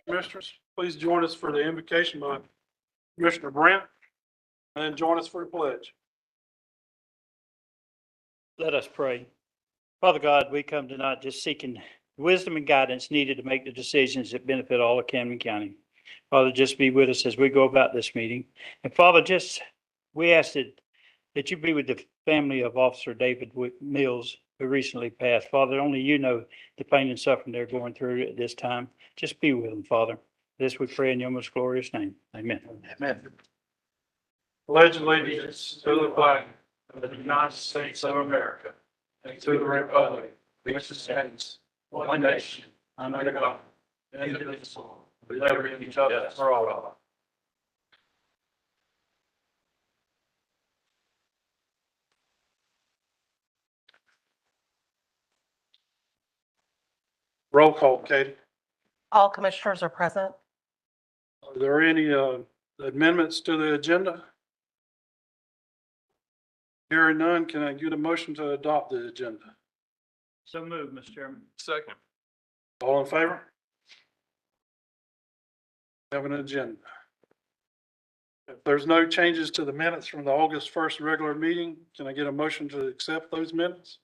Commissioners, please join us for the invocation by Commissioner Brent, and then join us for the pledge. Let us pray. Father God, we come tonight just seeking wisdom and guidance needed to make the decisions that benefit all of Camden County. Father, just be with us as we go about this meeting. And Father, we ask that you be with the family of Officer David Mills, who recently passed. Father, only you know the pain and suffering they're going through at this time. Just be with them, Father. This we pray in your most glorious name. Amen. Amen. Pledge allegiance to the flag of the United States of America and to the republic which stands one nation under God, indivisible, with liberty and justice for all. Roll call, Katie. All commissioners are present. Are there any amendments to the agenda? Hearing none, can I get a motion to adopt the agenda? So moved, Mr. Chairman. Second. All in favor? Have an agenda. If there's no changes to the minutes from the August 1st regular meeting, can I get a motion to accept those minutes?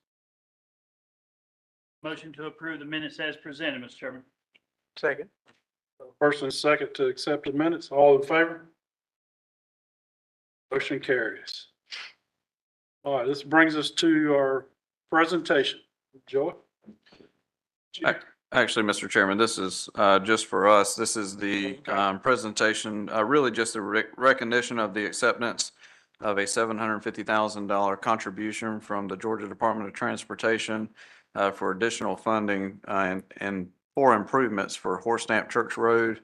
Motion to approve the minutes as presented, Mr. Chairman. Second. First and second to accept the minutes. All in favor? Motion carries. All right, this brings us to our presentation. Joey? Actually, Mr. Chairman, this is just for us. This is the presentation, really just a recognition of the acceptance of a $750,000 contribution from the Georgia Department of Transportation for additional funding and for improvements for Horse Stamp Church Road.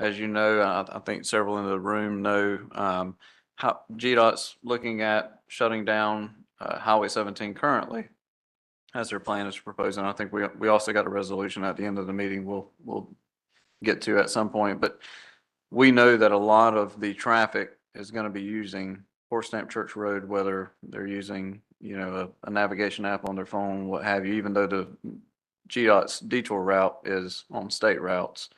As you know, I think several in the room know how GDOT's looking at shutting down Highway 17 currently, as their plan is proposing. I think we also got a resolution at the end of the meeting we'll get to at some point, but we know that a lot of the traffic is going to be using Horse Stamp Church Road, whether they're using, a navigation app on their phone, what have you, even though the GDOT's detour route is on state routes.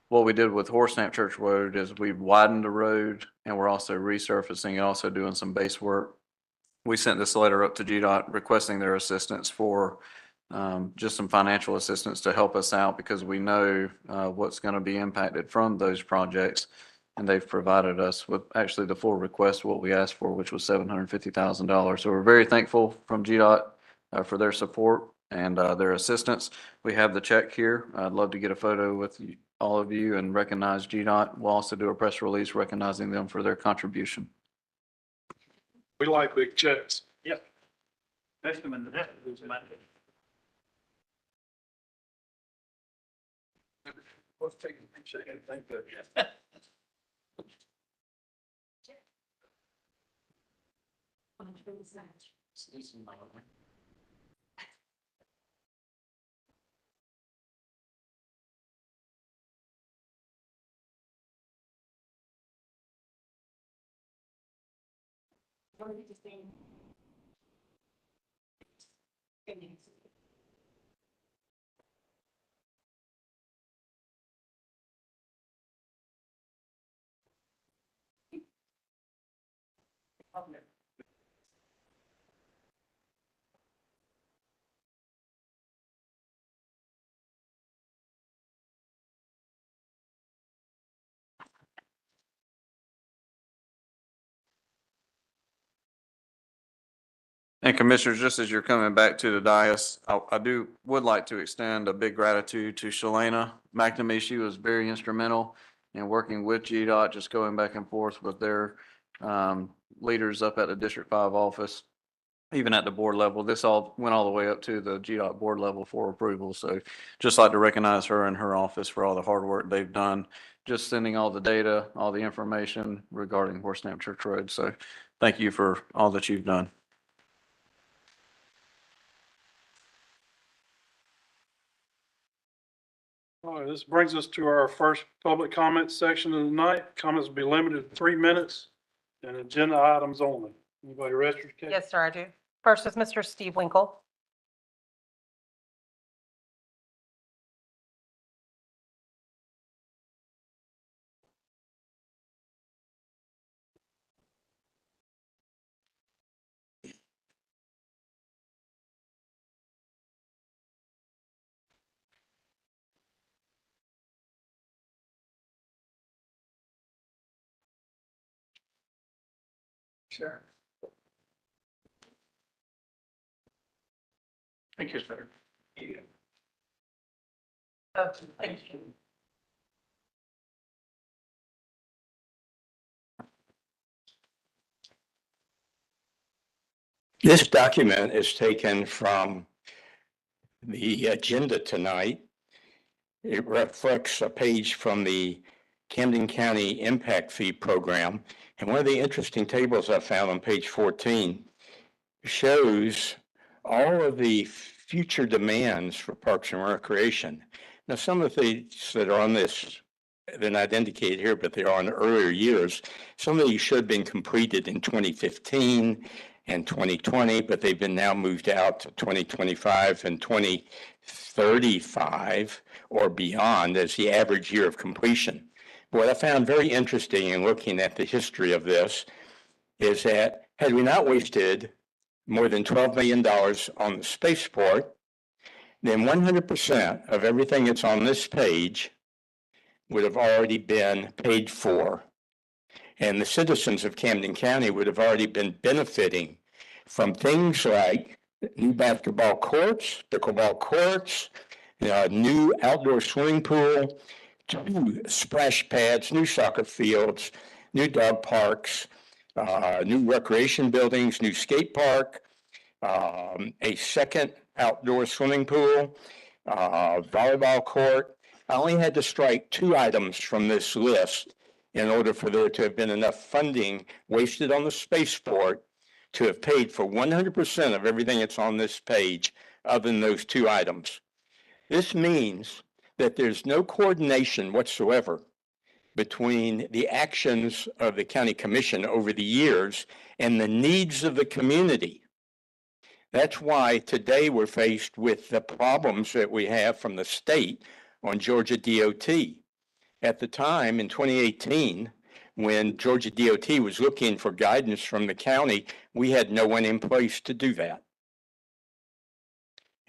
What we did with Horse Stamp Church Road is we widened the road, and we're also resurfacing and also doing some base work. We sent this letter up to GDOT requesting their assistance for just some financial assistance to help us out, because we know what's going to be impacted from those projects. And they've provided us with actually the full request, what we asked for, which was $750,000. So we're very thankful from GDOT for their support and their assistance. We have the check here. I'd love to get a photo with all of you and recognize GDOT. We'll also do a press release recognizing them for their contribution. We like big checks. Yep. Especially when the debt is money. Let's take a picture. Thank you. And Commissioners, just as you're coming back to the dais, I would like to extend a big gratitude to Shalana McNamee. She was very instrumental in working with GDOT, just going back and forth with their leaders up at the District 5 office, even at the board level. This all went all the way up to the GDOT board level for approval. So just like to recognize her and her office for all the hard work they've done, just sending all the data, all the information regarding Horse Stamp Church Road. So thank you for all that you've done. All right, this brings us to our first public comment section of the night. Comments will be limited to 3 minutes and agenda items only. Anybody registered? Kate? Yes, sir, I do. First is Mr. Steve Winkle. Sure. Thank you, sir. Thank you. This document is taken from the agenda tonight. It reflects a page from the Camden County Impact Fee Program. And one of the interesting tables I found on page 14 shows all of the future demands for Parks and Recreation. Now, some of the things that are on this, they're not indicated here, but they're on earlier years. Some of these should have been completed in 2015 and 2020, but they've been now moved out to 2025 and 2035 or beyond as the average year of completion. What I found very interesting in looking at the history of this is that had we not wasted more than $12 million on the spaceport, then 100% of everything that's on this page would have already been paid for. And the citizens of Camden County would have already been benefiting from things like new basketball courts, pickleball courts, new outdoor swimming pool, new splash pads, new soccer fields, new dog parks, new recreation buildings, new skate park, a second outdoor swimming pool, volleyball court. I only had to strike 2 items from this list in order for there to have been enough funding wasted on the spaceport to have paid for 100% of everything that's on this page other than those 2 items. This means that there's no coordination whatsoever between the actions of the county commission over the years and the needs of the community. That's why today we're faced with the problems that we have from the state on Georgia DOT. At the time in 2018, when Georgia DOT was looking for guidance from the county, we had no one in place to do that.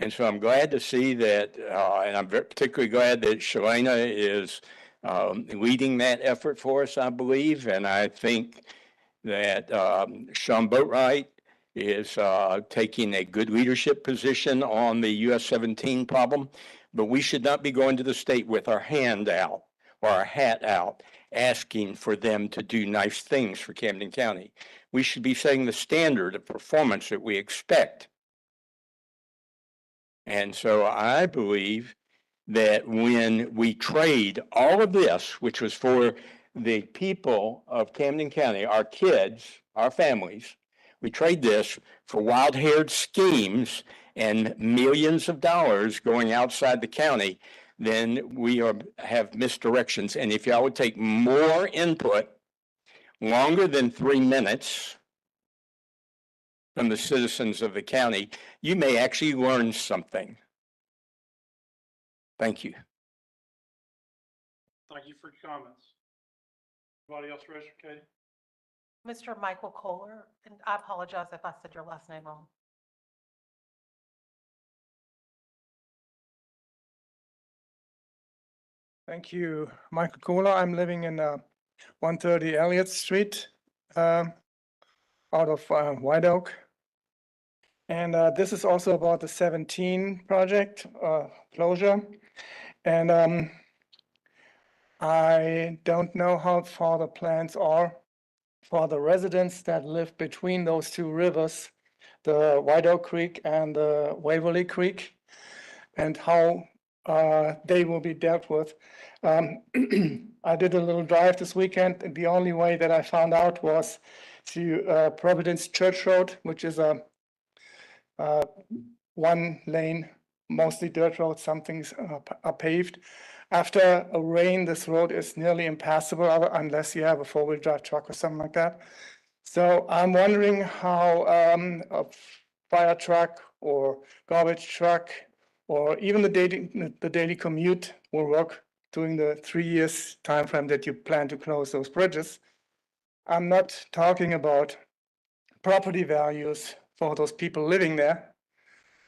And so I'm glad to see that, and I'm particularly glad that Shalana is leading that effort for us, I believe. And I think that Sean Boatwright is taking a good leadership position on the US 17 problem. But we should not be going to the state with our hand out or our hat out, asking for them to do nice things for Camden County. We should be setting the standard of performance that we expect. And so I believe that when we trade all of this, which was for the people of Camden County, our kids, our families, we trade this for wild-haired schemes and millions of dollars going outside the county, then we have misdirections. And if y'all would take more input, longer than 3 minutes from the citizens of the county, you may actually learn something. Thank you. Thank you for your comments. Anybody else raise your hand? Mr. Michael Kohler, and I apologize if I said your last name wrong. Thank you, Michael Kohler. I'm living in 130 Elliott Street, out of White Oak. And this is also about the 17 project closure. And I don't know how far the plans are for the residents that live between those 2 rivers, the White Oak Creek and the Waverly Creek, and how they will be dealt with. I did a little drive this weekend, and the only way that I found out was to Providence Church Road, which is a 1-lane, mostly dirt road. Some things are paved. After a rain, this road is nearly impassable unless you have a 4-wheel drive truck or something like that. So I'm wondering how a fire truck or garbage truck or even the daily commute will work during the 3 years timeframe that you plan to close those bridges. I'm not talking about property values for those people living there,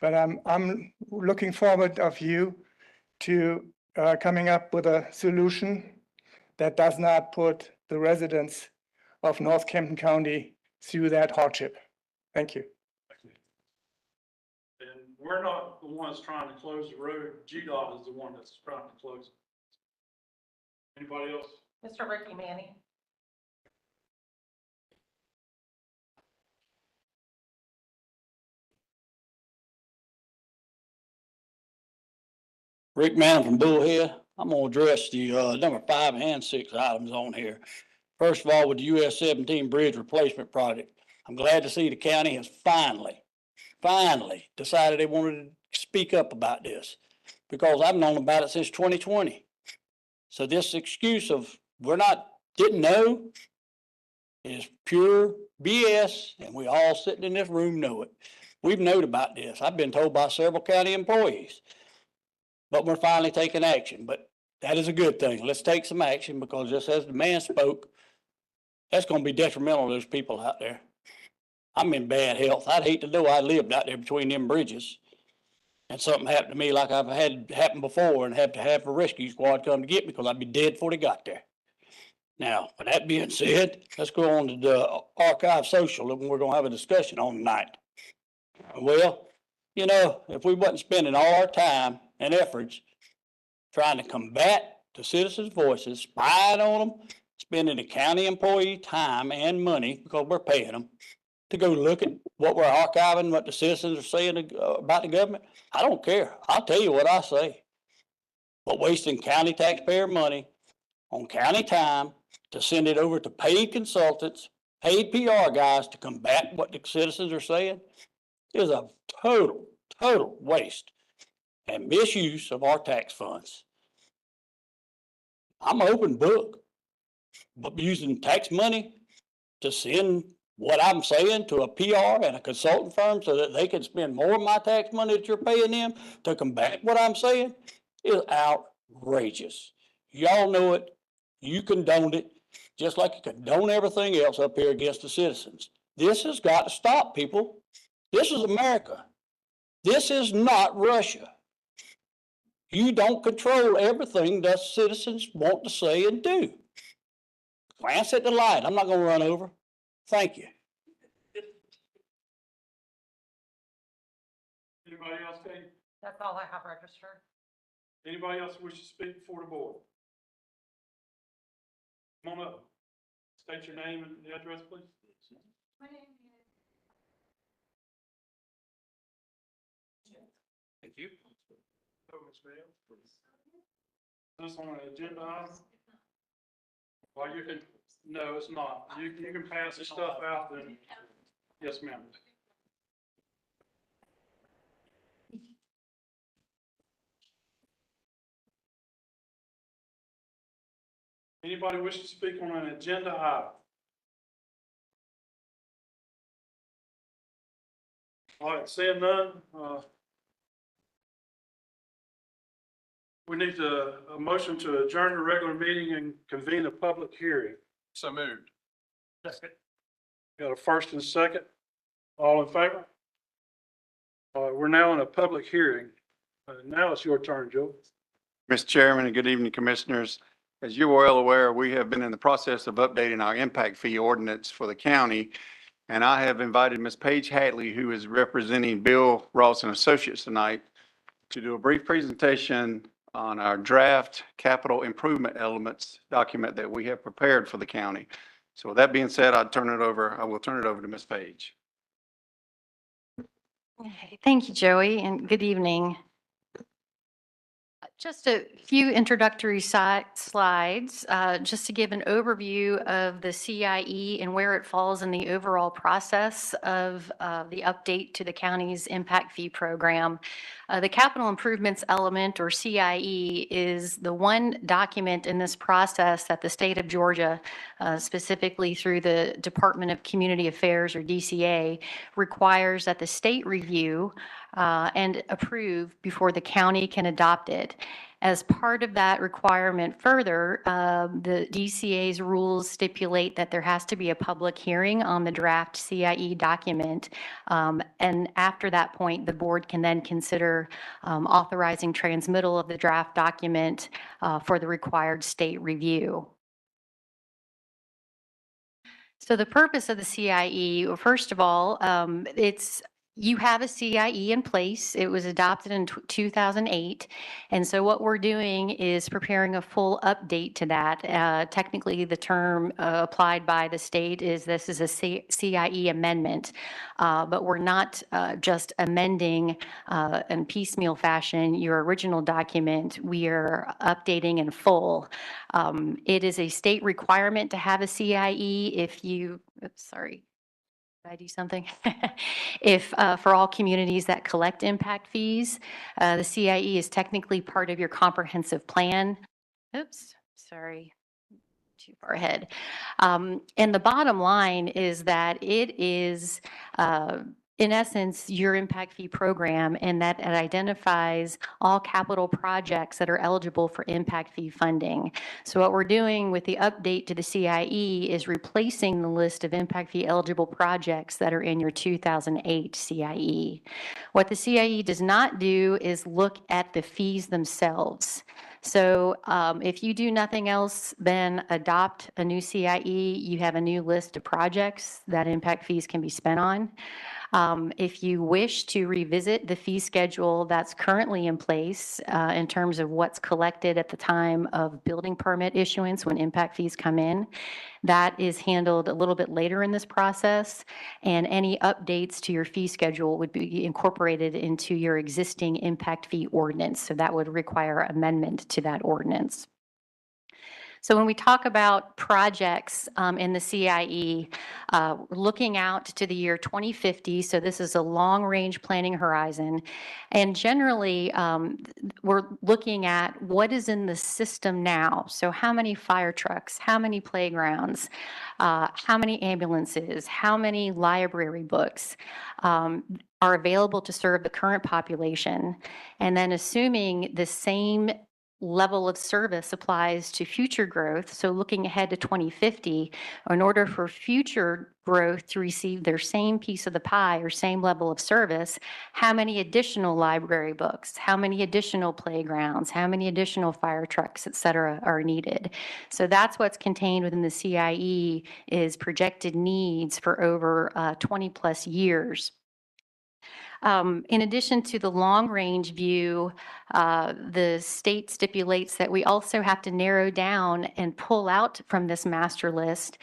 but I'm looking forward of you to coming up with a solution that does not put the residents of North Camden County through that hardship. Thank you. And we're not the ones trying to close the road. GDOT is the one that's trying to close it. Anybody else? Mr. Ricky Manning. Rick Mann from Bullhead. I'm gonna address the number 5 and 6 items on here. First of all, with the US 17 bridge replacement project, I'm glad to see the county has finally decided they wanted to speak up about this, because I've known about it since 2020. So this excuse of didn't know is pure BS, and we all sitting in this room know it. We've known about this. I've been told by several county employees. But we're finally taking action, but that is a good thing. Let's take some action, because just as the man spoke, that's gonna be detrimental to those people out there. I'm in bad health. I'd hate to know I lived out there between them bridges and something happened to me like I've had happen before and have to have a rescue squad come to get me, because I'd be dead before they got there. Now, with that being said, let's go on to the archive social that we're gonna have a discussion on tonight. Well, you know, if we wasn't spending all our time and efforts trying to combat the citizens' voices, spying on them, spending the county employee time and money, because we're paying them, to go look at what we're archiving, what the citizens are saying about the government, I don't care. I'll tell you what I say. But wasting county taxpayer money on county time to send it over to paid consultants, paid PR guys to combat what the citizens are saying is a total waste and misuse of our tax funds. I'm an open book, but using tax money to send what I'm saying to a PR and a consultant firm so that they can spend more of my tax money that you're paying them to combat what I'm saying is outrageous. Y'all know it. You condoned it, just like you condone everything else up here against the citizens. This has got to stop, people. This is America. This is not Russia. You don't control everything that citizens want to say and do. Glance at the light. I'm not going to run over. Thank you. Anybody else, Kate? That's all I have registered. Anybody else wish to speak before the board? Come on up. State your name and the address, please. My name Thank you. This on an agenda item? Well, you can, no, it's not. You can pass the stuff out then. Yes, ma'am. Anybody wish to speak on an agenda item? All right, seeing none, we need a motion to adjourn the regular meeting and convene a public hearing. So moved. Second. Got a first and a second. All in favor? We're now in a public hearing. Now it's your turn, Joe. Mr. Chairman, and good evening, Commissioners. As you're well aware, we have been in the process of updating our impact fee ordinance for the county. And I have invited Ms. Paige Hatley, who is representing Bill Ross and Associates tonight, to do a brief presentation on our draft capital improvement elements document that we have prepared for the county. So with that being said, I will turn it over to Ms. Paige. Okay, thank you, Joey, and good evening. Just a few introductory slides, just to give an overview of the CIE and where it falls in the overall process of the update to the county's impact fee program. The capital improvements element, or CIE, is the one document in this process that the state of Georgia, specifically through the Department of Community Affairs, or DCA, requires that the state review and approve before the county can adopt it. As part of that requirement further, the DCA's rules stipulate that there has to be a public hearing on the draft CIE document. And after that point, the board can then consider authorizing transmittal of the draft document for the required state review. So the purpose of the CIE, well, first of all, you have a CIE in place. It was adopted in 2008. And so what we're doing is preparing a full update to that. Technically, the term applied by the state is this is a CIE amendment. But we're not just amending in piecemeal fashion your original document. We are updating in full. It is a state requirement to have a CIE if you, oops, sorry. Did I do something? If, for all communities that collect impact fees, the CIE is technically part of your comprehensive plan. Oops, sorry, too far ahead. And the bottom line is that it is, in essence, your impact fee program, and that it identifies all capital projects that are eligible for impact fee funding. So what we're doing with the update to the CIE is replacing the list of impact fee eligible projects that are in your 2008 CIE. What the CIE does not do is look at the fees themselves. So if you do nothing else than adopt a new CIE, you have a new list of projects that impact fees can be spent on. If you wish to revisit the fee schedule that's currently in place in terms of what's collected at the time of building permit issuance when impact fees come in, that is handled a little bit later in this process, and any updates to your fee schedule would be incorporated into your existing impact fee ordinance. So that would require amendment to that ordinance. So when we talk about projects in the CIE, looking out to the year 2050, so this is a long-range planning horizon, and generally we're looking at what is in the system now. So how many fire trucks, how many playgrounds, how many ambulances, how many library books are available to serve the current population, and then assuming the same level of service applies to future growth. So looking ahead to 2050, in order for future growth to receive their same piece of the pie or same level of service, how many additional library books, how many additional playgrounds, how many additional fire trucks, et cetera, are needed. So that's what's contained within the CIE is projected needs for over 20 plus years. In addition to the long-range view, the state stipulates that we also have to narrow down and pull out from this master list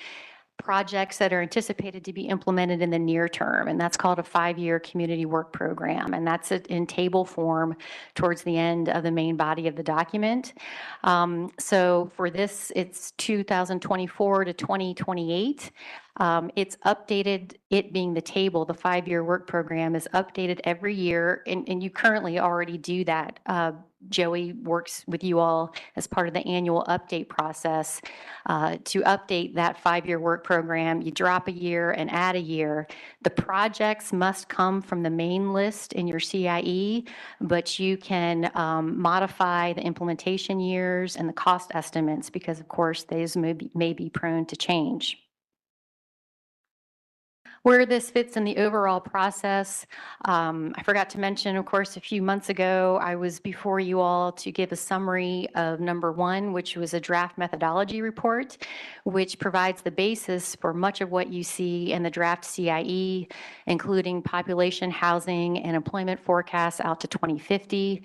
projects that are anticipated to be implemented in the near term, and that's called a 5-year community work program, and that's in table form towards the end of the main body of the document. So for this, it's 2024 to 2028. It's updated, it being the table, the 5-year work program is updated every year, and you currently already do that. Joey works with you all as part of the annual update process to update that 5-year work program. You drop a year and add a year. The projects must come from the main list in your CIE, but you can modify the implementation years and the cost estimates because, of course, those may be prone to change. Where this fits in the overall process, I forgot to mention, of course, a few months ago, I was before you all to give a summary of number 1, which was a draft methodology report, which provides the basis for much of what you see in the draft CIE, including population, housing, and employment forecasts out to 2050,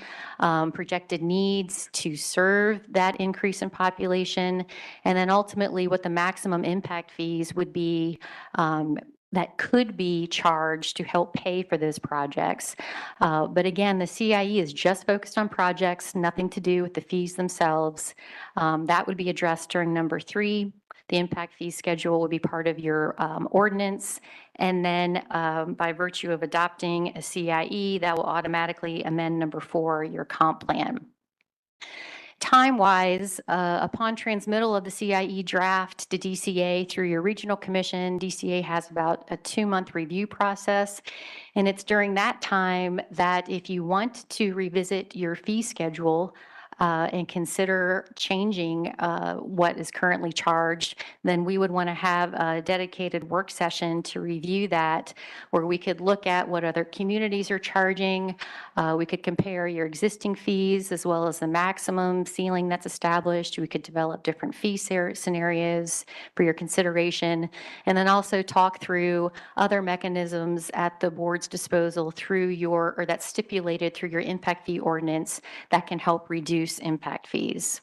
projected needs to serve that increase in population, and then ultimately what the maximum impact fees would be that could be charged to help pay for those projects. But again, the CIE is just focused on projects, nothing to do with the fees themselves. That would be addressed during number 3. The impact fee schedule would be part of your ordinance. And then by virtue of adopting a CIE, that will automatically amend number 4, your comp plan. Time-wise, upon transmittal of the CIE draft to DCA through your regional commission, DCA has about a 2-month review process. And it's during that time that if you want to revisit your fee schedule, and consider changing what is currently charged, then we would want to have a dedicated work session to review that, where we could look at what other communities are charging. We could compare your existing fees as well as the maximum ceiling that's established. We could develop different fee scenarios for your consideration, and then also talk through other mechanisms at the board's disposal through your, or that's stipulated through your impact fee ordinance that can help reduce impact fees.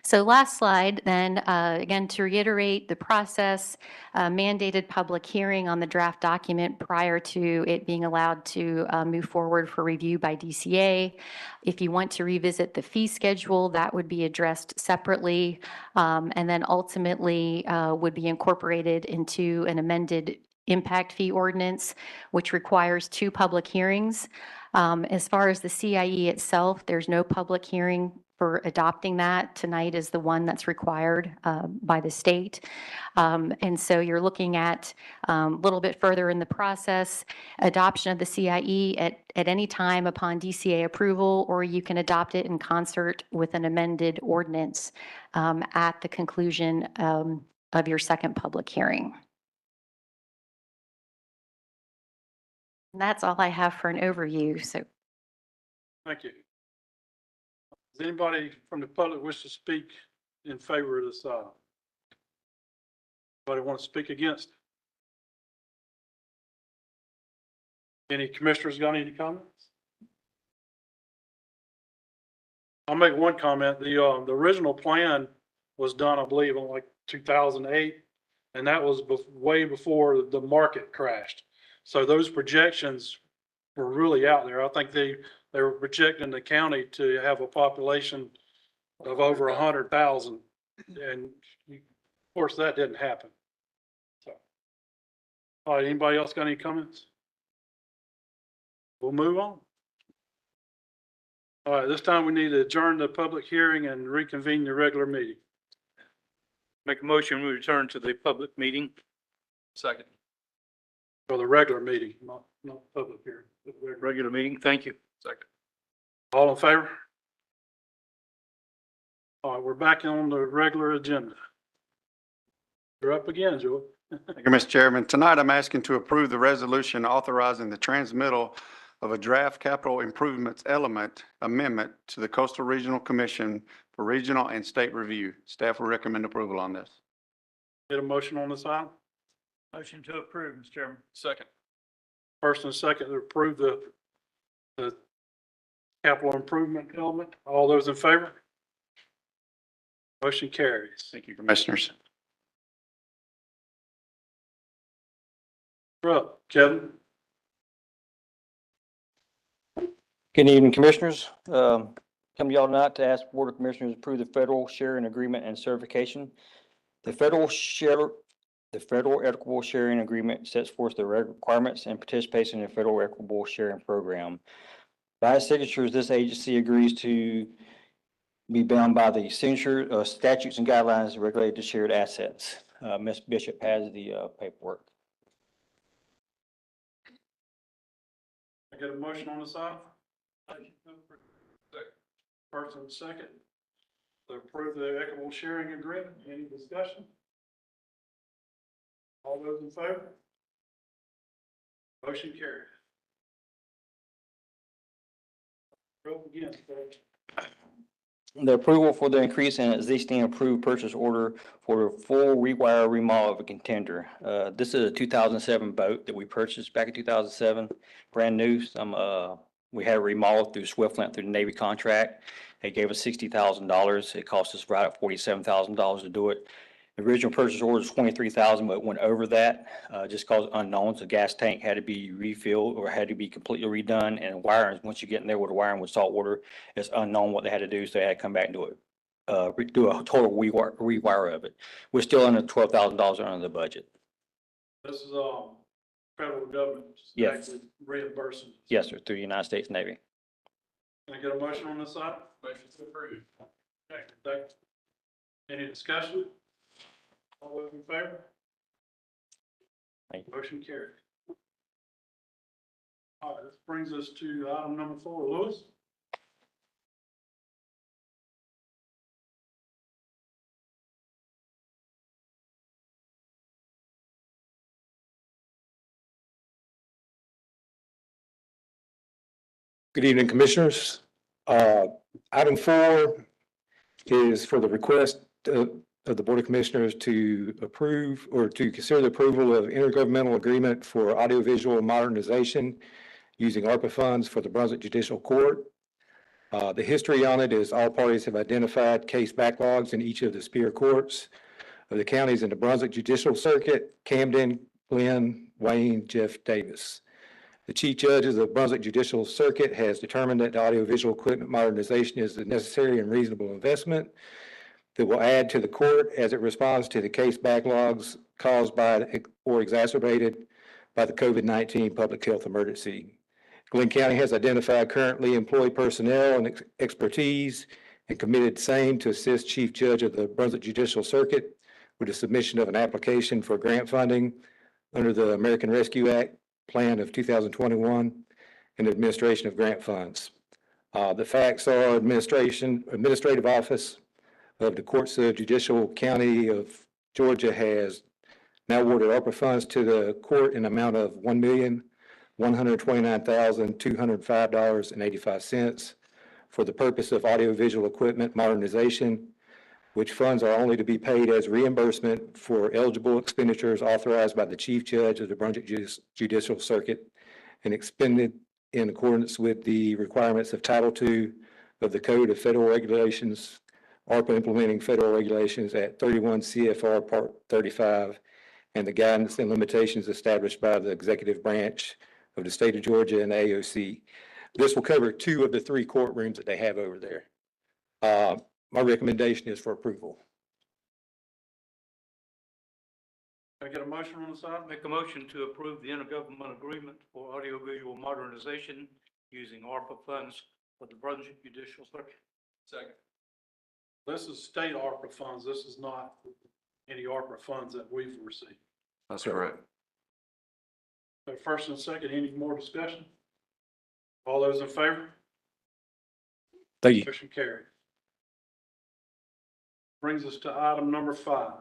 So last slide, then, again, to reiterate the process, mandated public hearing on the draft document prior to it being allowed to move forward for review by DCA. If you want to revisit the fee schedule, that would be addressed separately, and then ultimately would be incorporated into an amended impact fee ordinance, which requires 2 public hearings. As far as the CIE itself, there's no public hearing for adopting that. Tonight is the one that's required by the state. And so you're looking at a little bit further in the process, adoption of the CIE at any time upon DCA approval, or you can adopt it in concert with an amended ordinance at the conclusion of your second public hearing. And that's all I have for an overview. So Thank you. Does anybody from the public wish to speak in favor of this item? Anybody want to speak against? Any commissioners got any comments? I'll make one comment. The original plan was done, I believe, in like 2008, and that was way before the market crashed. So those projections were really out there. I think they were projecting the county to have a population of over 100,000, and of course that didn't happen. So, all right, anybody else got any comments? We'll move on. All right, this time we need to adjourn the public hearing and reconvene the regular meeting. Make a motion, we return to the public meeting. Second. For the regular meeting, not public hearing. Regular meeting, thank you. Second. All in favor? All right, we're back on the regular agenda. You're up again, Joe. Thank you, Mr. Chairman. Tonight, I'm asking to approve the resolution authorizing the transmittal of a draft capital improvements element amendment to the Coastal Regional Commission for regional and state review. Staff will recommend approval on this. Get a motion on this item? Motion to approve, Mr. Chairman. Second. First and second to approve the capital improvement element. All those in favor? Motion carries. Thank you, Commissioners. You're up, Kevin. Good evening, Commissioners. Come to y'all tonight to ask Board of Commissioners to approve the federal sharing agreement and certification. The federal equitable sharing agreement sets forth the requirements and participation in the federal equitable sharing program. By its signatures, this agency agrees to be bound by the signature statutes and guidelines related to shared assets. Ms. Bishop has the paperwork. I get a motion on this item? First and second to approve the equitable sharing agreement. Any discussion? All those in favor? Motion carries. Go again, sir. The approval for the increase in existing approved purchase order for a full rewire remodel of a contender. This is a 2007 boat that we purchased back in 2007, brand new. We had it remodeled through Swiftland through the Navy contract. They gave us $60,000. It cost us right at $47,000 to do it. The original purchase order was $23,000, but it went over that just cause unknowns. The gas tank had to be refilled or had to be completely redone, and wiring, once you get in there with the wiring with salt water, it's unknown what they had to do, so they had to come back and do it. Do a total rewire of it. We're still under $12,000 under the budget. This is federal government. Yes. Actually reimbursing. Yes, sir, through the United States Navy. Can I get a motion on this item? Motion to approve. Okay, thank you. Any discussion? All those in favor? Thank you. Motion carried. All right, this brings us to item number 4. Louis? Good evening, Commissioners. Item 4 is for the request of the Board of Commissioners to approve or to consider the approval of intergovernmental agreement for audiovisual modernization using ARPA funds for the Brunswick Judicial Court. The history on it is all parties have identified case backlogs in each of the Superior Courts of the counties in the Brunswick Judicial Circuit: Camden, Glenn, Wayne, Jeff Davis. The Chief Judge of the Brunswick Judicial Circuit has determined that the audiovisual equipment modernization is a necessary and reasonable investment that will add to the court as it responds to the case backlogs caused by or exacerbated by the COVID-19 public health emergency. Glenn County has identified currently employed personnel and expertise and committed same to assist Chief Judge of the Brunswick Judicial Circuit with the submission of an application for grant funding under the American Rescue Act Plan of 2021 and administration of grant funds. The facts are administrative office of the Courts of Judicial County of Georgia has now awarded ARPA funds to the court in amount of $1,129,205.85 for the purpose of audiovisual equipment modernization, which funds are only to be paid as reimbursement for eligible expenditures authorized by the Chief Judge of the Brunswick Judicial Circuit and expended in accordance with the requirements of Title II of the Code of Federal Regulations, ARPA implementing federal regulations at 31 CFR Part 35, and the guidance and limitations established by the executive branch of the state of Georgia and the AOC. This will cover 2 of the 3 courtrooms that they have over there. My recommendation is for approval. Can I get a motion on this item? Make a motion to approve the intergovernmental agreement for audiovisual modernization using ARPA funds for the Brunswick Judicial Circuit. Second. This is state ARPA funds. This is not any ARPA funds that we've received. That's correct. So first and second, any more discussion? All those in favor? Thank you. Motion carried. Brings us to item number 5.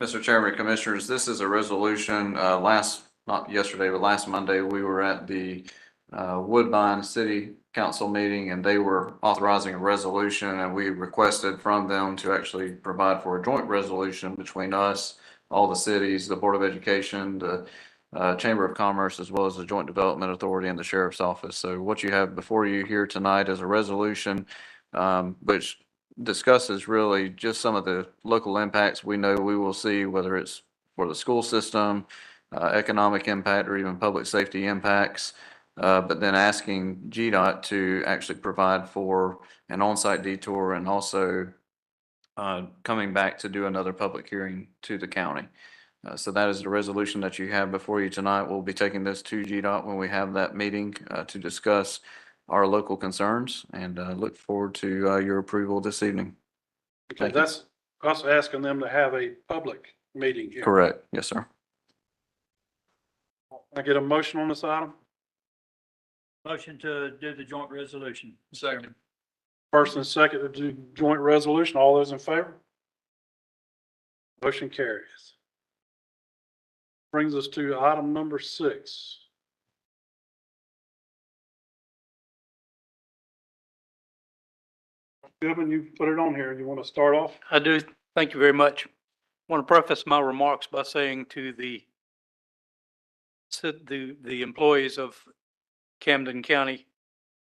Mr. Chairman, Commissioners, this is a resolution, not yesterday, but last Monday, we were at the Woodbine City Council meeting and they were authorizing a resolution and we requested from them to actually provide for a joint resolution between us, all the cities, the Board of Education, the Chamber of Commerce, as well as the Joint Development Authority and the Sheriff's Office. So what you have before you here tonight is a resolution which discusses really just some of the local impacts we know we will see, whether it's for the school system, economic impact, or even public safety impacts. But then asking GDOT to actually provide for an on-site detour and also coming back to do another public hearing to the county. So that is the resolution that you have before you tonight. We'll be taking this to GDOT when we have that meeting to discuss our local concerns and look forward to your approval this evening. Okay, that's us asking them to have a public meeting here. Correct. Yes, sir. Can I get a motion on this item? Motion to do the joint resolution. Second. First and second to do joint resolution. All those in favor? Motion carries. Brings us to item number 6. Goodman, you put it on here. You want to start off? I do. Thank you very much. I want to preface my remarks by saying to the employees of Camden County,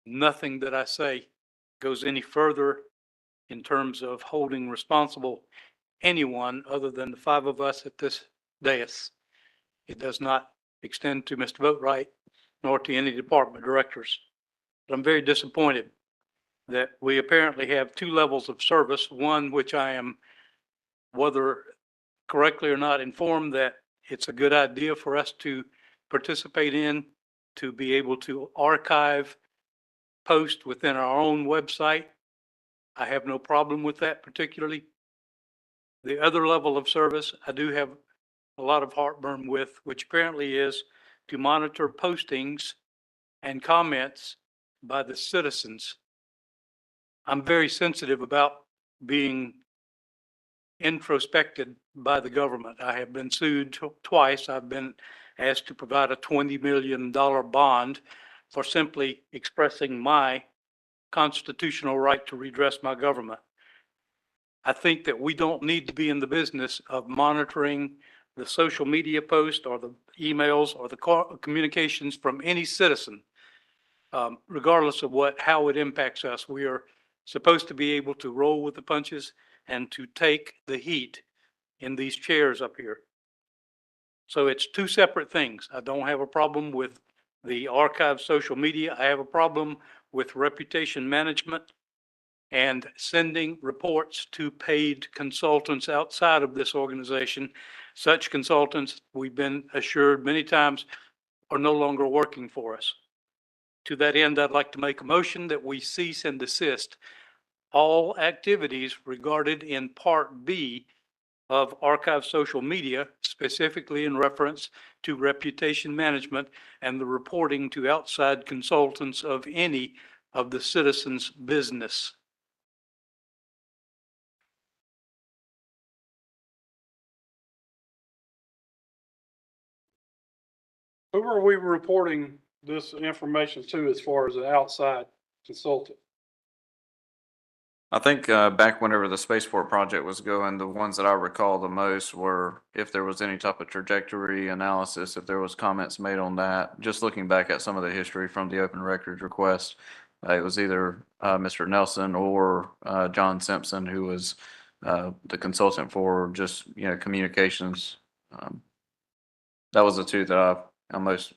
nothing that I say goes any further in terms of holding responsible anyone other than the 5 of us at this dais. It does not extend to Mr. Boatwright nor to any department directors. But I'm very disappointed that we apparently have 2 levels of service, one which I am, whether correctly or not, informed that it's a good idea for us to participate in, to be able to archive posts within our own website. I have no problem with that particularly. The other level of service I do have a lot of heartburn with, which apparently is to monitor postings and comments by the citizens. I'm very sensitive about being introspected by the government. I have been sued twice. I've been asked to provide a $20 million bond for simply expressing my constitutional right to redress my government. I think that we don't need to be in the business of monitoring the social media post or the emails or the communications from any citizen, regardless of how it impacts us. We are supposed to be able to roll with the punches and to take the heat in these chairs up here. So it's two separate things. I don't have a problem with the archive social media. I have a problem with reputation management and sending reports to paid consultants outside of this organization. Such consultants, we've been assured many times, are no longer working for us. To that end, I'd like to make a motion that we cease and desist all activities regarded in Part B of archive social media, specifically in reference to reputation management and the reporting to outside consultants of any of the citizens' business. Who are we reporting this information to as far as an outside consultant? I think back whenever the spaceport project was going, the ones that I recall the most were if there was any type of trajectory analysis, if there was comments made on that. Just looking back at some of the history from the open records request, it was either Mr. Nelson or John Simpson, who was the consultant for just, communications. That was the two that I'm most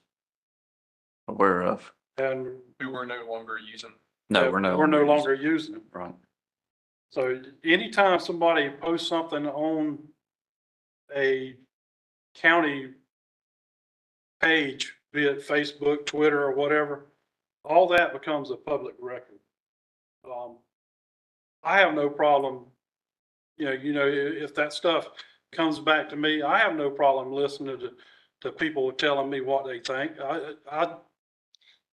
aware of. And Who we're no longer using. No, we're no longer using them. Right. So anytime somebody posts something on a county page, be it Facebook, Twitter, or whatever, all that becomes a public record. I have no problem, if that stuff comes back to me, I have no problem listening to people telling me what they think. I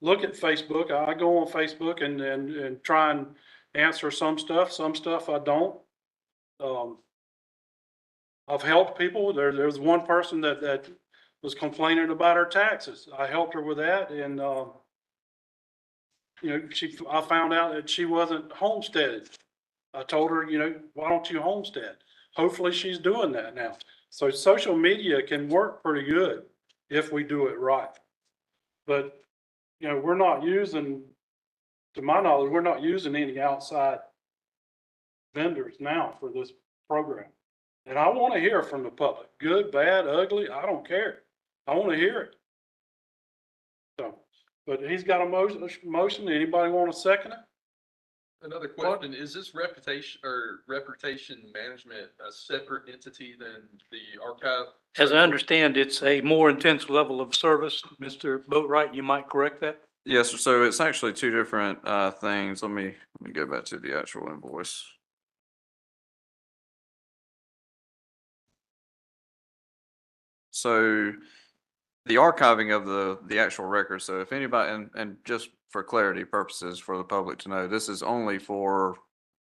look at Facebook. I go on Facebook and try and answer some stuff I don't. I've helped people. There's one person that was complaining about her taxes. I helped her with that, and I found out that she wasn't homesteaded. I told her, why don't you homestead? Hopefully she's doing that now. So social media can work pretty good if we do it right. But, we're not using, to my knowledge, we're not using any outside vendors now for this program. And I want to hear from the public, good, bad, ugly, I don't care. I want to hear it. So, but he's got a motion. Anybody want to second it? Another question, is this reputation management a separate entity than the archive? As I understand, it's a more intense level of service. Mr. Boatwright, you might correct that? Yes, so it's actually two different things. Let me go back to the actual invoice. So the archiving of the actual record. So if anybody, and just for clarity purposes for the public to know, this is only for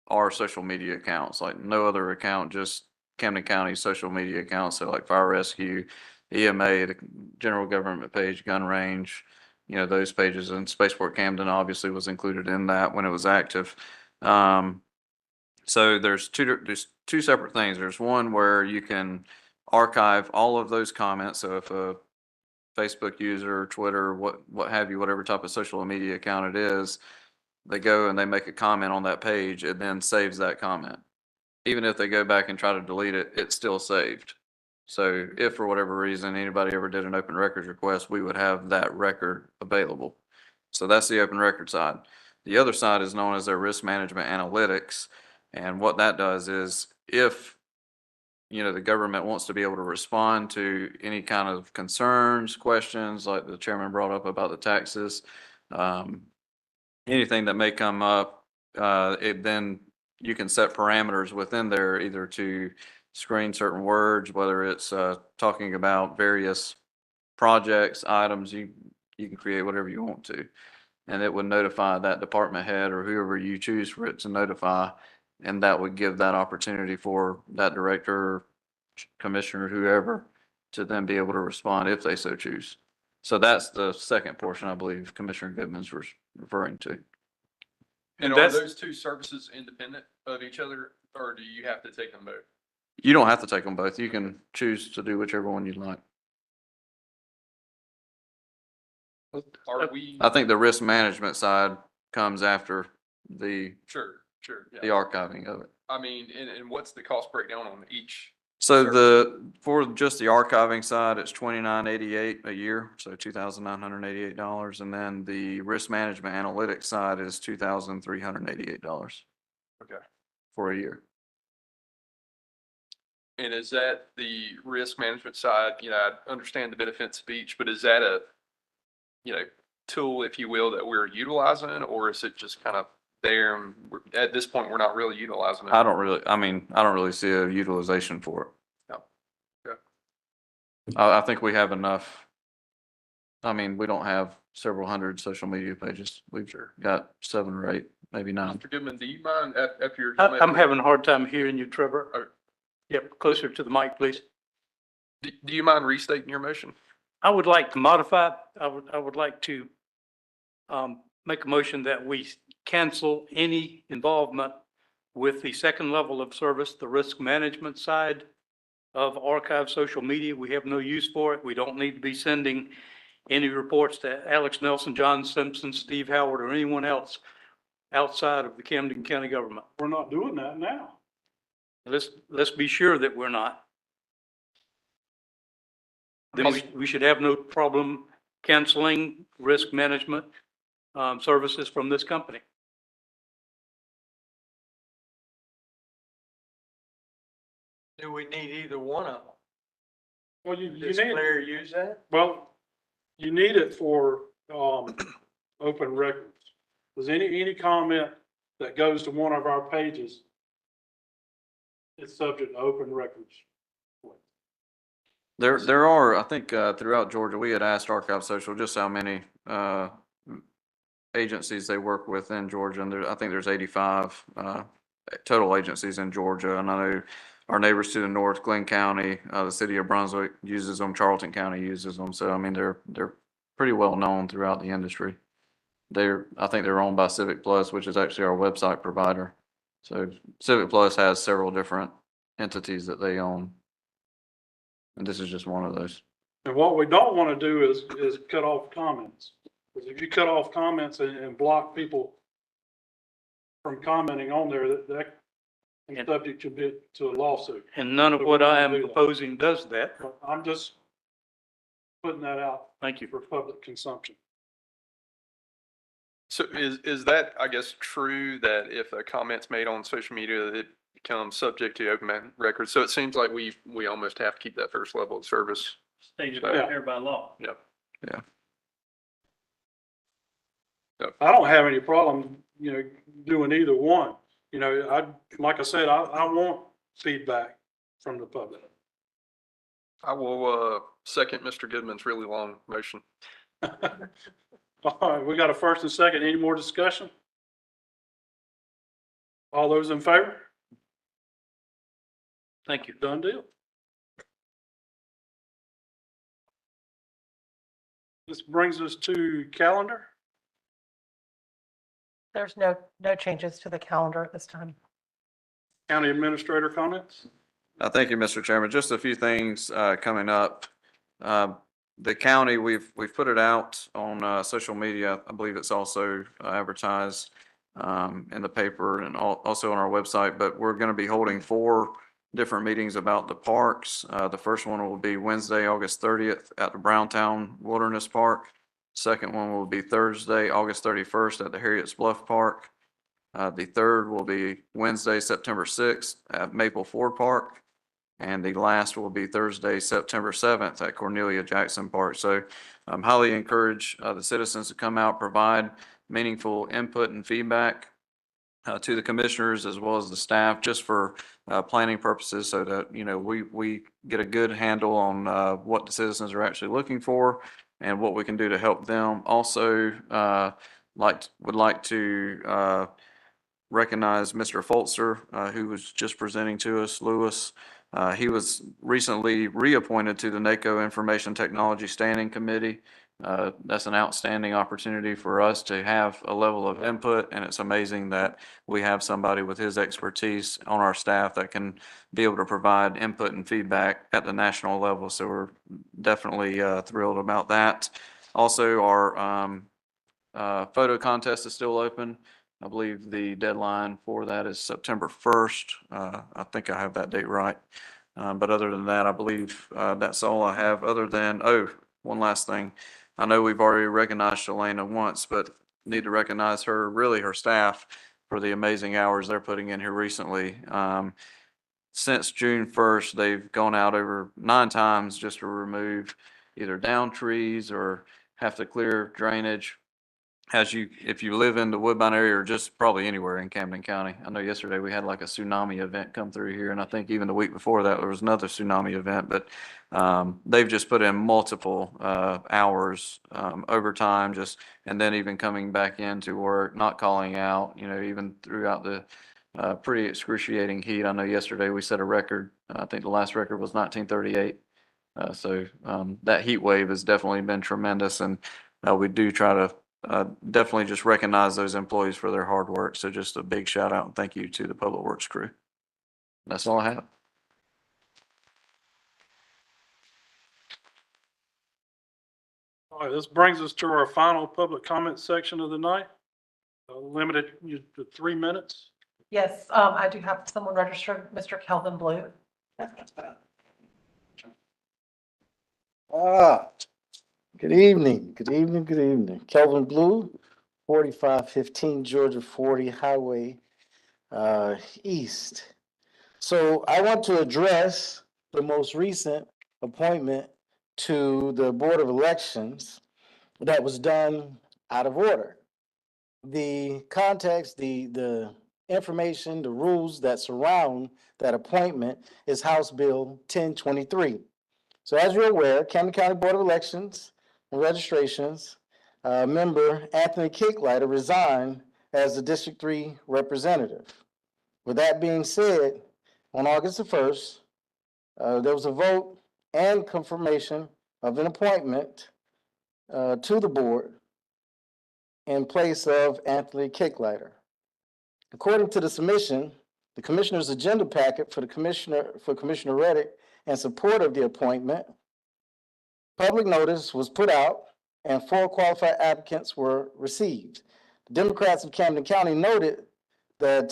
our social media accounts, like no other account, just Camden County social media accounts. So like fire rescue, EMA, the general government page, gun range, those pages, and Spaceport Camden obviously was included in that when it was active. So there's two separate things. There's one where you can archive all of those comments. So if a Facebook user, Twitter, what have you, whatever type of social media account it is, they go and they make a comment on that page, it then saves that comment. Even if they go back and try to delete it, it's still saved. So if for whatever reason anybody ever did an open records request, we would have that record available. So that's the open record side. The other side is known as their risk management analytics. And what that does is if the government wants to be able to respond to any kind of concerns, questions, like the chairman brought up about the taxes, anything that may come up, then you can set parameters within there either to screen certain words, whether it's talking about various projects, items, you can create whatever you want to. And it would notify that department head or whoever you choose for it to notify. And that would give that opportunity for that director, commissioner, whoever, to then be able to respond if they so choose. So that's the second portion I believe Commissioner Goodman's referring to. And are those two services independent of each other, or do you have to take them both? You don't have to take them both. You can choose to do whichever one you'd like. Are we? I think the risk management side comes after the Sure, yeah. archiving of it. I mean, and what's the cost breakdown on each? So for just the archiving side, it's $29.88 a year, so $2,988. And then the risk management analytics side is $2,388. Okay. For a year. And is that the risk management side? You know, I understand the benefits of each, but is that a, tool, if you will, that we're utilizing, or is it just kind of there? And at this point, we're not really utilizing it. I don't really see a utilization for it. No. Okay. I think we have enough. I mean, we don't have several hundred social media pages. We've got 7 or 8, maybe 9. Mr. Goodman, do you mind after your? I'm having a hard time hearing you, Trevor. Yep, closer to the mic, please. Do you mind restating your motion? I would like to modify, I would like to make a motion that we cancel any involvement with the second level of service, the risk management side of archive social media. We have no use for it. We don't need to be sending any reports to Alex Nelson, John Simpson, Steve Howard, or anyone else outside of the Camden County government. We're not doing that now. Let's be sure that we're not. Then we should have no problem canceling risk management services from this company. Do we need either one of them? Well, you Does need, Claire use that? well, you need it for, open records. Does any comment that goes to one of our pages is subject to open records? There are, I think, throughout Georgia, we had asked Archive Social just how many agencies they work with in Georgia, and I think there's 85 total agencies in Georgia. And I know our neighbors to the north, Glenn County, the city of Brunswick uses them, Charlton County uses them. So I mean, they're pretty well known throughout the industry. I think they're owned by Civic Plus, which is actually our website provider. So Civic Plus has several different entities that they own. And this is just one of those. And what we don't want to do is cut off comments. Because if you cut off comments and block people from commenting on there, that is subject to a lawsuit. And none of what I am proposing does that. I'm just putting that out. Thank you. For public consumption. So is that, I guess, true that if a comment's made on social media, it becomes subject to open records? So it seems like we almost have to keep that first level of service. Stated right here by law. Yep. Yeah. I don't have any problem, doing either one. Like I said, I want feedback from the public. I will second Mr. Goodman's really long motion. All right, we got a first and second. Any more discussion? All those in favor? Thank you. Done deal. This brings us to calendar. There's no changes to the calendar at this time. County administrator comments? Thank you, Mr. Chairman. Just a few things coming up. The county, we've put it out on social media. I believe it's also advertised in the paper and also on our website, but we're going to be holding 4 different meetings about the parks. The first one will be Wednesday, August 30th at the Browntown Wilderness Park. Second one will be Thursday, August 31st at the Harriet's Bluff Park. The third will be Wednesday, September 6th at Maple Ford Park. And the last will be Thursday, September 7th at Cornelia Jackson Park. So highly encourage the citizens to come out, provide meaningful input and feedback to the commissioners as well as the staff, just for planning purposes, so that, we get a good handle on what the citizens are actually looking for and what we can do to help them. Also, would like to recognize Mr. Foltzer, who was just presenting to us, Lewis. He was recently reappointed to the NACO Information Technology Standing Committee. That's an outstanding opportunity for us to have a level of input, and it's amazing that we have somebody with his expertise on our staff that can be able to provide input and feedback at the national level. So we're definitely thrilled about that. Also, our photo contest is still open. I believe the deadline for that is September 1st. I think I have that date right. But other than that, I believe that's all I have, other than, one last thing. I know we've already recognized Shalana once, but need to recognize her, really her staff, for the amazing hours they're putting in here recently. Since June 1st, they've gone out over 9 times just to remove either down trees or have to clear drainage. If you live in the Woodbine area or just probably anywhere in Camden County. I know yesterday we had like a tsunami event come through here, and I think even the week before that there was another tsunami event, but they've just put in multiple hours overtime, and then even coming back into work, not calling out, even throughout the pretty excruciating heat. I know yesterday we set a record. I think the last record was 1938. So that heat wave has definitely been tremendous, and we do try to definitely just recognize those employees for their hard work. So just a big shout out and thank you to the Public Works crew. That's all I have. All right, this brings us to our final public comment section of the night. Limited to 3 minutes. Yes, I do have someone registered, Mr. Kelvin Blue. Good evening, good evening, good evening. Kelvin Blue, 4515 Georgia 40 Highway East. So I want to address the most recent appointment to the Board of Elections that was done out of order. The context, the information, the rules that surround that appointment is House Bill 1023. So as you're aware, Camden County Board of Elections and Registrations member Anthony Kicklighter resigned as the District 3 representative. With that being said, on August the 1st, there was a vote and confirmation of an appointment to the board in place of Anthony Kicklighter. According to the submission, the commissioner's agenda packet for Commissioner Reddick in support of the appointment, public notice was put out and 4 qualified applicants were received. The Democrats of Camden County noted that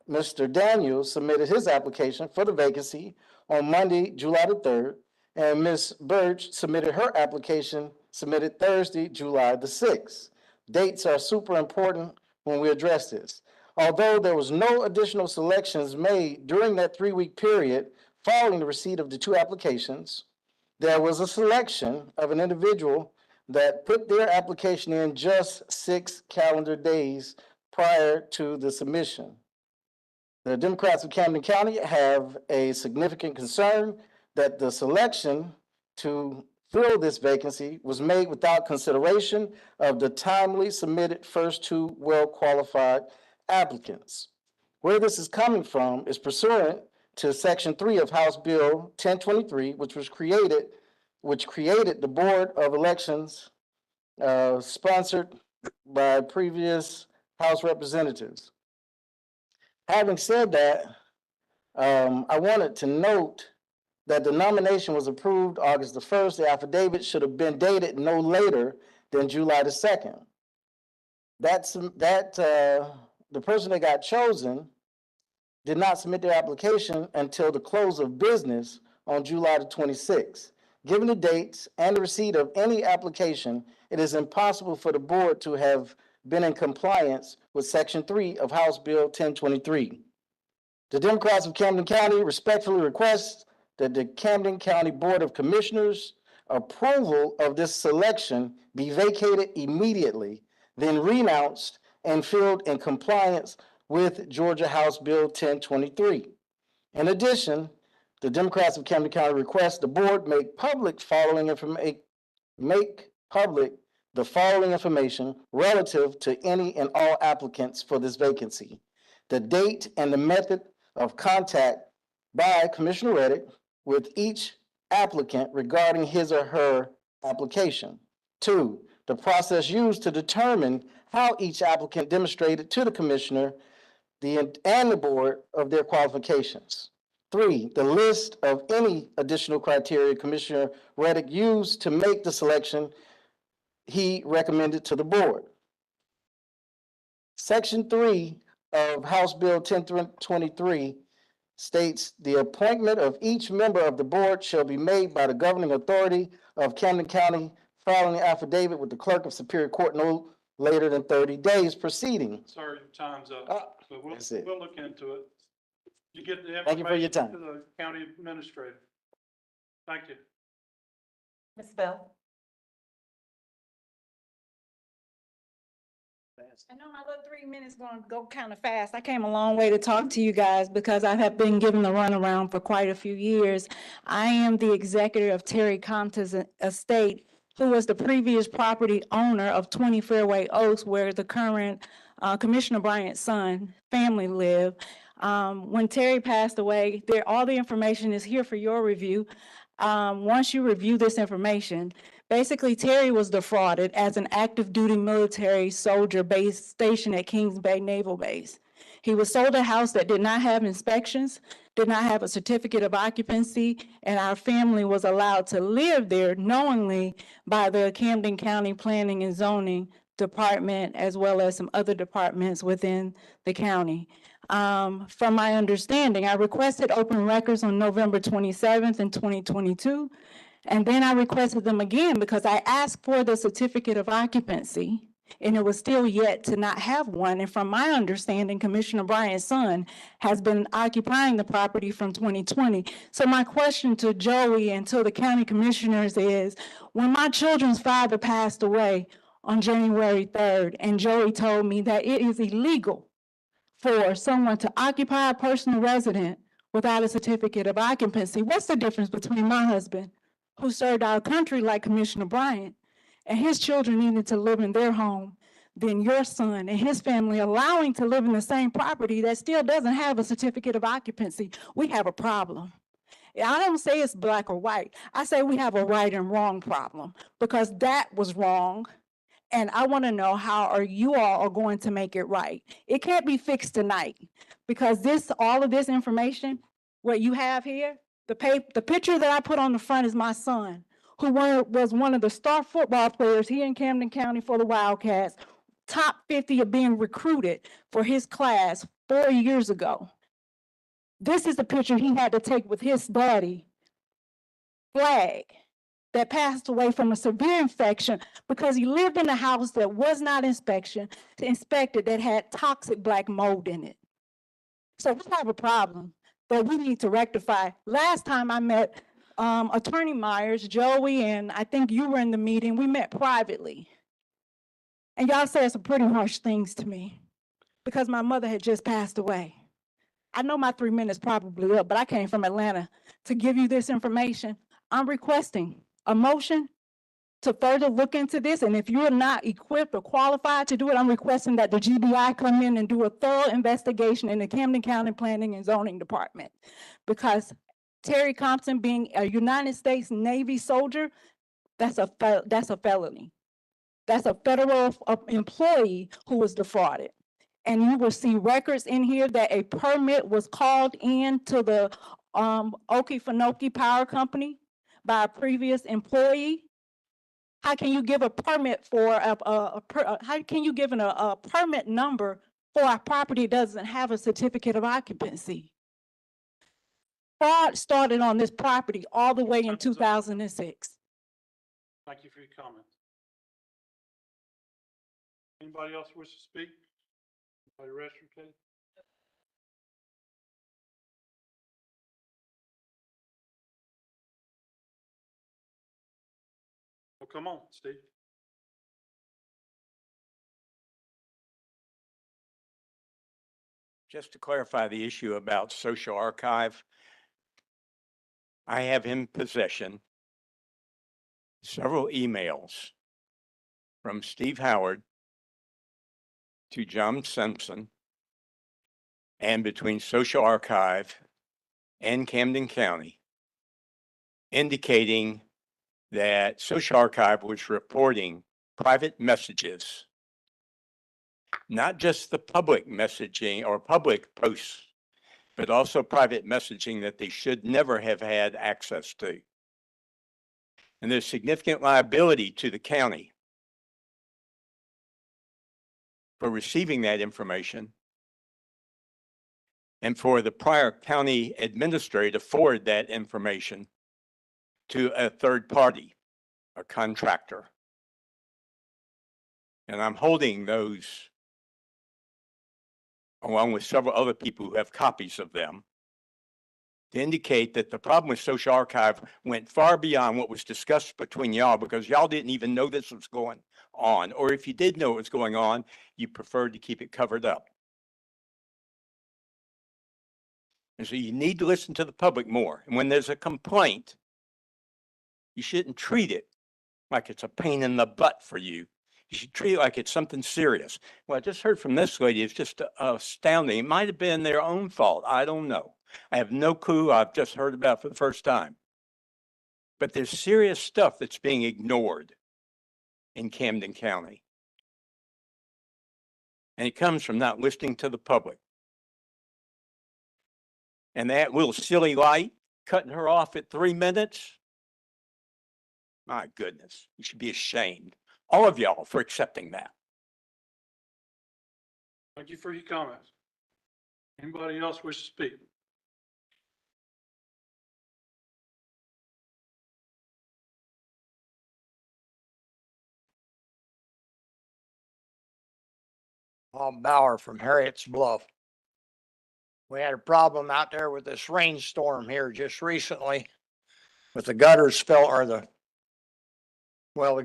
Mr. Daniels submitted his application for the vacancy on Monday, July the 3rd, and Ms. Birch submitted her application submitted Thursday, July the 6th. Dates are super important when we address this. Although there was no additional selections made during that 3-week period following the receipt of the 2 applications, there was a selection of an individual that put their application in just 6 calendar days prior to the submission. The Democrats of Camden County have a significant concern that the selection to fill this vacancy was made without consideration of the timely submitted first 2 well-qualified applicants. Where this is coming from is pursuant to Section 3 of House Bill 1023, which created the Board of Elections sponsored by previous House representatives. Having said that, I wanted to note that the nomination was approved August the 1st. The affidavit should have been dated no later than July the 2nd. The person that got chosen did not submit their application until the close of business on July the 26th. Given the dates and the receipt of any application, it is impossible for the board to have been in compliance with Section 3 of House Bill 1023. The Democrats of Camden County respectfully request that the Camden County Board of Commissioners approval of this selection be vacated immediately, then renounced and filled in compliance with Georgia House Bill 1023. In addition, the Democrats of Camden County request the board make public the following information relative to any and all applicants for this vacancy: the date and the method of contact by Commissioner Reddick with each applicant regarding his or her application. Two, the process used to determine how each applicant demonstrated to the commissioner and the board of their qualifications. Three, the list of any additional criteria Commissioner Reddick used to make the selection he recommended to the board. Section 3 of House Bill 1023 states the appointment of each member of the board shall be made by the governing authority of Camden County, filing an affidavit with the clerk of Superior Court no later than 30 days preceding. Sorry, your time's up, but that's it. we'll look into it. You get the Thank you for your information time. to the county administrator. Thank you. Ms. Bell? I know my little 3 minutes gonna go kind of fast. I came a long way to talk to you guys because I have been given the runaround for quite a few years. I am the executor of Terry Compton's estate, who was the previous property owner of 20 Fairway Oaks, where the current Commissioner Bryant's son family live. When Terry passed away, all the information is here for your review. Once you review this information, basically Terry was defrauded as an active duty military soldier stationed at Kings Bay Naval Base. He was sold a house that did not have inspections, did not have a certificate of occupancy, and our family was allowed to live there knowingly by the Camden County Planning and Zoning Department, as well as some other departments within the county. From my understanding, I requested open records on November 27th in 2022. And then I requested them again because I asked for the certificate of occupancy, and it was still yet to not have one. And from my understanding, Commissioner Bryant's son has been occupying the property from 2020. So my question to Joey and to the county commissioners is, when my children's father passed away on January 3rd, and Joey told me that it is illegal for someone to occupy a personal residence without a certificate of occupancy, what's the difference between my husband, who served our country like Commissioner Bryant, and his children needed to live in their home, than your son and his family allowing to live in the same property that still doesn't have a certificate of occupancy? We have a problem. I don't say it's black or white. I say we have a right and wrong problem, because that was wrong. And I want to know how you all are going to make it right. It can't be fixed tonight, because all of this information, what you have here, the picture that I put on the front is my son, who was one of the star football players here in Camden County for the Wildcats, top 50 of being recruited for his class 4 years ago. This is the picture he had to take with his daddy, Flag, that passed away from a severe infection because he lived in a house that was not inspected, that had toxic black mold in it. So we have a problem that we need to rectify. Last time I met Attorney Myers, Joey, and I think you were in the meeting, we met privately. And y'all said some pretty harsh things to me because my mother had just passed away. I know my 3 minutes probably up, but I came from Atlanta to give you this information. I'm requesting a motion to further look into this, and if you're not equipped or qualified to do it, I'm requesting that the GBI come in and do a thorough investigation in the Camden County Planning and Zoning Department, because Terry Compton being a United States Navy soldier, that's a felony. That's a federal employee who was defrauded. And you will see records in here that a permit was called in to the Okefenokee Power Company by a previous employee. How can you give a permit for how can you give a permit number for a property that doesn't have a certificate of occupancy? Fraud started on this property all the way in 2006. Thank you for your comments. Anybody else wish to speak? Anybody rest your case? Well, come on, Steve. Just to clarify the issue about social archive, I have in possession several emails from Steve Howard to John Simpson and between social archive and Camden County indicating that Social Archive was reporting private messages, not just the public messaging or public posts, but also private messaging that they should never have had access to. And there's significant liability to the county for receiving that information and for the prior county administrator to forward that information to a third party, a contractor. And I'm holding those along with several other people who have copies of them to indicate that the problem with Social Archive went far beyond what was discussed between y'all, because y'all didn't even know this was going on. Or if you did know what was going on, you preferred to keep it covered up. And so you need to listen to the public more. And when there's a complaint, you shouldn't treat it like it's a pain in the butt for you. You should treat it like it's something serious. Well, I just heard from this lady. It's just astounding. It might have been their own fault. I don't know. I have no clue. I've just heard about it for the first time. But there's serious stuff that's being ignored in Camden County. And it comes from not listening to the public. And that little silly light cutting her off at 3 minutes. My goodness, you should be ashamed, all of y'all, for accepting that. Thank you for your comments. Anybody else wish to speak? Bob Bauer from Harriet's Bluff. We had a problem out there with this rainstorm here just recently with the gutters the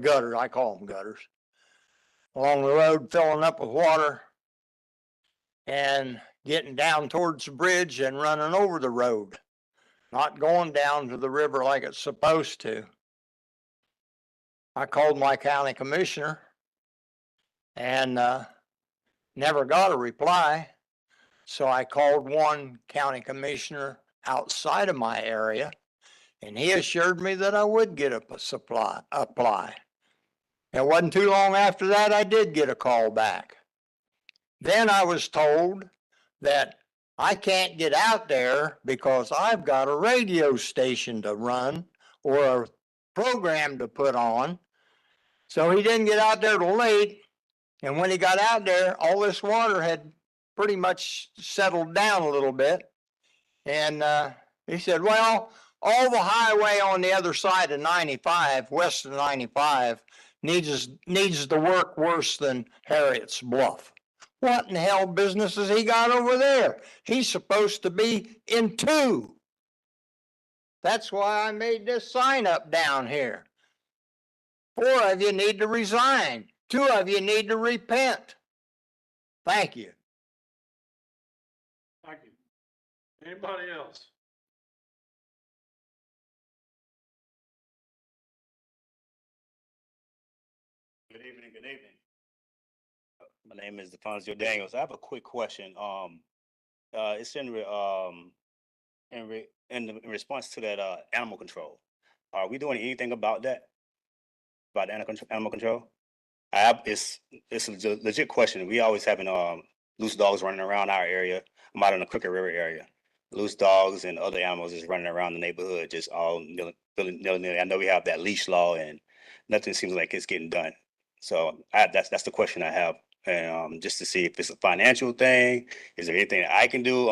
gutters, I call them gutters, along the road filling up with water and getting down towards the bridge and running over the road, not going down to the river like it's supposed to. I called my county commissioner and never got a reply. So I called one county commissioner outside of my area, and he assured me that I would get a apply. It wasn't too long after that I did get a call back. Then I was told that I can't get out there because I've got a radio station to run or a program to put on. So he didn't get out there till late. And when he got out there, all this water had pretty much settled down a little bit. And he said, well, all the highway on the other side of 95, west of 95, needs to work worse than Harriet's Bluff. What in the hell business has he got over there? He's supposed to be in 2. That's why I made this sign up down here. 4 of you need to resign. 2 of you need to repent. Thank you. Thank you. Anybody else? Good evening, good evening. My name is DeFonso Daniels. I have a quick question. It's in response to that animal control. Are we doing anything about that? About animal control? It's a legit question. We always having loose dogs running around our area. I'm out in the Crooked River area. Loose dogs and other animals just running around the neighborhood, just all nilly-nilly. I know we have that leash law, and nothing seems like it's getting done. So that's the question I have, and just to see if it's a financial thing. Is there anything that I can do?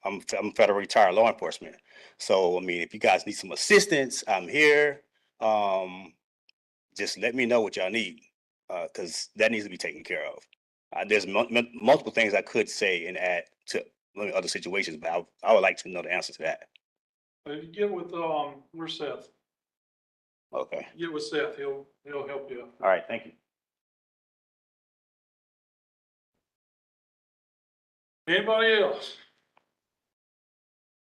I'm federal retired law enforcement. So I mean, if you guys need some assistance, I'm here. Just let me know what y'all need, because that needs to be taken care of. There's multiple things I could say and add to other situations, but I would like to know the answer to that. Get with where's Seth? Okay. Get with Seth. He'll help you. All right. Thank you. Anybody else?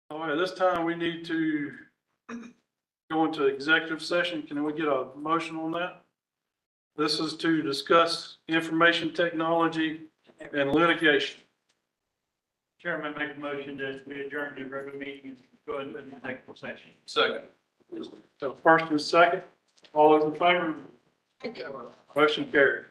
All right, this time we need to go into executive session. Can we get a motion on that? This is to discuss information technology and litigation. Chairman, make a motion that we adjourn the regular meeting go ahead and take possession. Second. So first and second, all those in favor? Motion carried.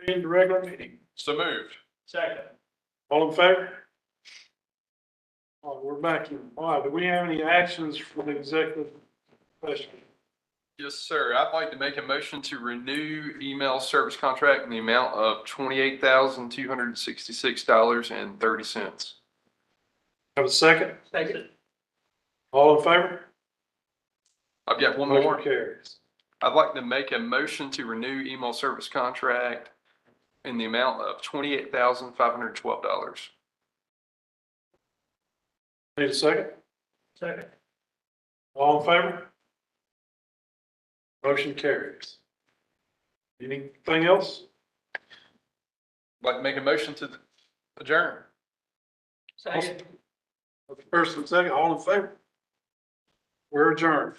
into regular meeting? So moved. Second. All in favor? All right, we're back in. All right, do we have any actions for the executive session? Yes, sir. I'd like to make a motion to renew email service contract in the amount of $28,266.30. Have a second? Second. All in favor? I've got one Motion more. carries. I'd like to make a motion to renew email service contract in the amount of $28,512. Need a second? Second. All in favor? Motion carries. Anything else? I'd like to make a motion to adjourn. Second. First and second, all in favor? We're adjourned.